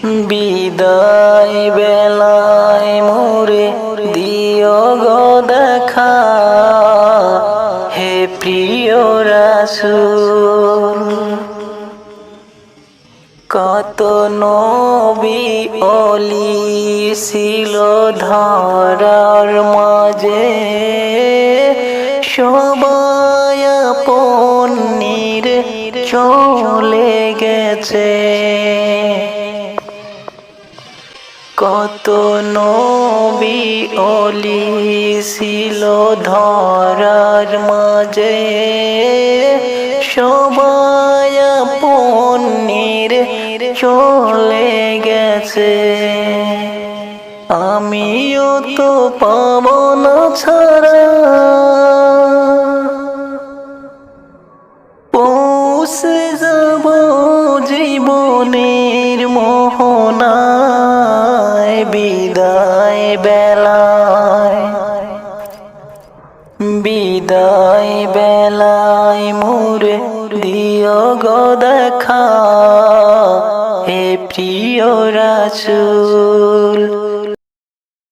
বিদায় বেলায় মোরে দিও গো দেখা, হে প্রিয় রাসূল। কত নবী ওলি ছিল ধরার মাঝে, সবাই আপন নিরে চলে গেছে। কত নবী ওলি ছিল ধরার মাঝে, সবাই আপন নিরে চলে গেছে। আমিও তো পাব না ছাড়া, পৌঁছে যাব জীবনের মোহনায়। বিদায় বেলায়, বিদায় বেলায় মোরে দিও গো দেখা, হে প্রিয় রাসূল।